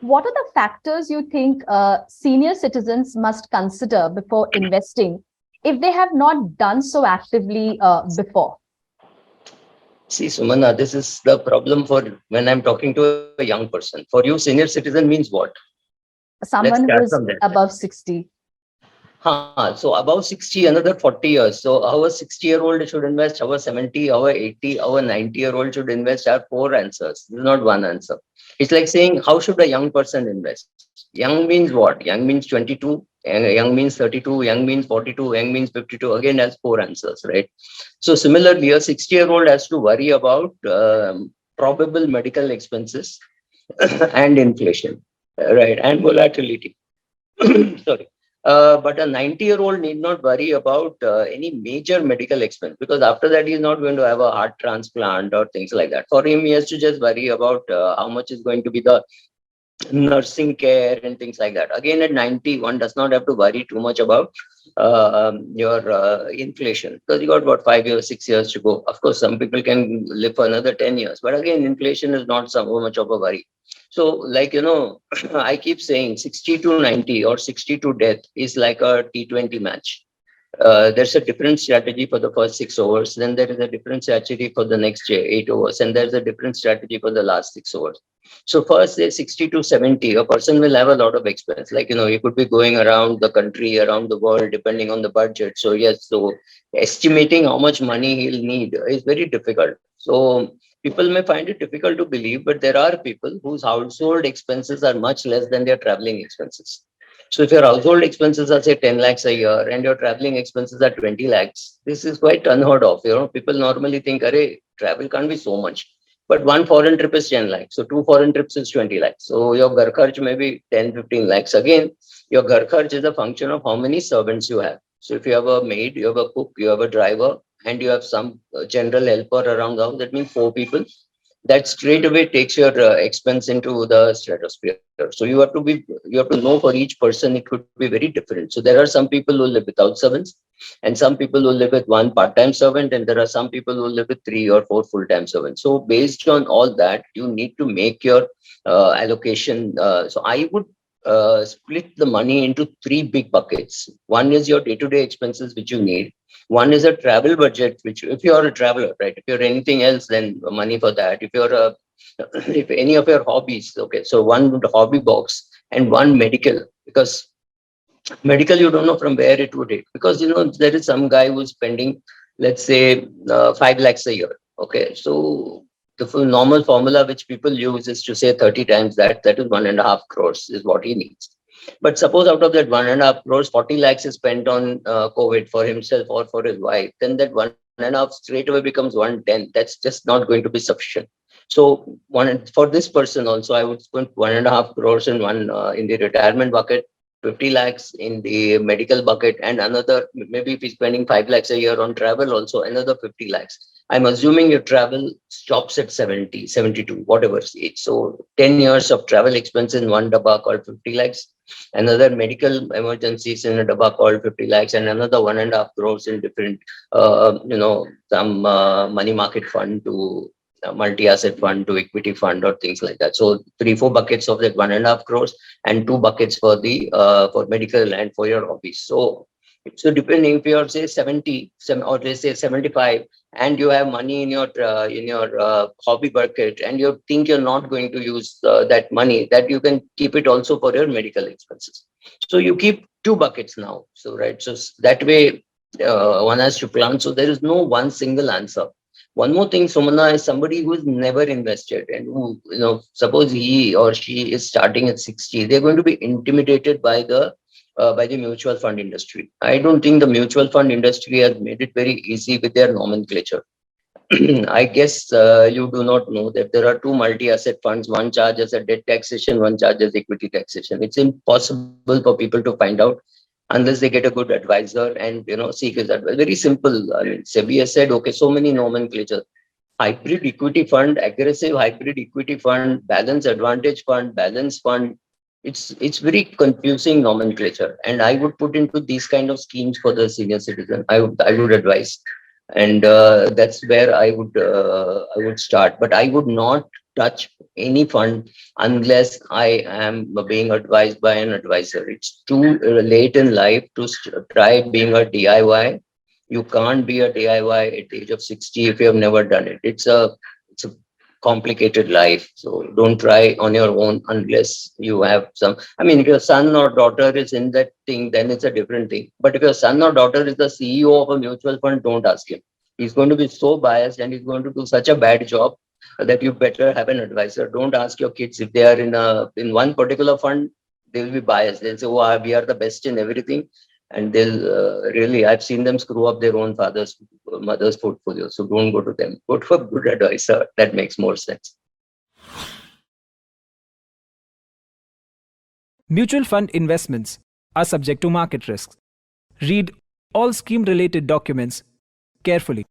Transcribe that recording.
What are the factors you think senior citizens must consider before investing if they have not done so actively before? See, Sumana, this is the problem for when I'm talking to a young person. For you, senior citizen means what? Let's Someone start who from is there. above 60. So above 60, another 40 years. So our 60-year-old should invest, our 70, our 80, our 90-year-old should invest. Are four answers. This is not one answer. It's like saying, how should a young person invest? Young means what? Young means 22, young means 32, young means 42, young means 52. Again, has four answers, right? So similarly, a 60-year-old has to worry about probable medical expenses and inflation, right? And volatility. Sorry. But a 90-year-old need not worry about any major medical expense, because after that he's not going to have a heart transplant or things like that. For him, he has to just worry about how much is going to be the nursing care and things like that. Again, at 90, one does not have to worry too much about your inflation, because you got about 5 years, 6 years to go. Of course, some people can live for another 10 years, but again, inflation is not so much of a worry. So, like, I keep saying 60 to 90 or 60 to death is like a T20 match. There's a different strategy for the first 6 overs, then there is a different strategy for the next 8 overs, and there's a different strategy for the last 6 overs. So first, say 60 to 70, a person will have a lot of expense. Like, he could be going around the country, around the world, depending on the budget. So yes, so estimating how much money he'll need is very difficult. So people may find it difficult to believe, but there are people whose household expenses are much less than their traveling expenses. So if your household expenses are say 10 lakhs a year and your traveling expenses are 20 lakhs, this is quite unheard of. People normally think, Array, travel can't be so much. But one foreign trip is 10 lakhs. So two foreign trips is 20 lakhs. So your ghar kharch may be 10, 15 lakhs. Again, your ghar kharch is a function of how many servants you have. So if you have a maid, you have a cook, you have a driver, and you have some general helper around the house, that means four people. That straight away takes your expense into the stratosphere. So you have to know for each person it could be very different. So there are some people who live without servants, and some people who live with one part-time servant, and there are some people who live with three or four full-time servants. So based on all that, you need to make your allocation. So I would split the money into three big buckets. One is your day-to-day expenses, which you need. One is a travel budget, which if you're a traveler, right? If you're anything else, then money for that. If you're a, if any of your hobbies, okay. So one hobby box and one medical, because medical you don't know from where it would hit, because there is some guy who's spending, let's say, 5 lakhs a year. Okay, so the full normal formula which people use is to say 30 times that, that is 1.5 crores is what he needs. But suppose out of that 1.5 crores, 40 lakhs is spent on COVID for himself or for his wife, then that 1.5 straight away becomes 110. That's just not going to be sufficient. So one for this person also, I would spend 1.5 crores in one in the retirement bucket, 50 lakhs in the medical bucket, and another, maybe if he's spending 5 lakhs a year on travel, also another 50 lakhs. I'm assuming your travel stops at 70, 72, whatever age. So 10 years of travel expense in one dabba called 50 lakhs, another medical emergencies in a dabba called 50 lakhs, and another 1.5 crores in different, some money market fund to multi-asset fund to equity fund or things like that. So three, four buckets of that 1.5 crores, and two buckets for the for medical and for your hobbies. So depending, if you're say 70, or let's say 75, and you have money in your hobby bucket, and you think you're not going to use that money, that you can keep it also for your medical expenses. So you keep two buckets now. So right, so that way one has to plan. So there is no one single answer. One more thing, Sumana, is somebody who's never invested, and who, suppose he or she is starting at 60, they're going to be intimidated by the mutual fund industry. I don't think the mutual fund industry has made it very easy with their nomenclature. I guess you do not know that there are two multi-asset funds. One charges a debt taxation, one charges equity taxation. It's impossible for people to find out unless they get a good advisor and seek his advice. Very simple. I mean, SEBI has said, okay, so many nomenclature: hybrid equity fund, aggressive hybrid equity fund, balance advantage fund, balance fund. It's very confusing nomenclature, and I would put into these kind of schemes for the senior citizen. I would advise, and that's where I would start. But I would not touch any fund unless I am being advised by an advisor. It's too late in life to try being a DIY. You can't be a DIY at the age of 60 if you have never done it. It's a complicated life. So don't try on your own unless you have some. I mean, if your son or daughter is in that thing, then it's a different thing. But if your son or daughter is the CEO of a mutual fund, don't ask him. He's going to be so biased and he's going to do such a bad job that you better have an advisor. Don't ask your kids if they are in one particular fund, they will be biased. They'll say, "Oh, we are the best in everything," and they'll really. I've seen them screw up their own mother's portfolio. So don't go to them. Go to a good advisor. That makes more sense. Mutual fund investments are subject to market risks. Read all scheme-related documents carefully.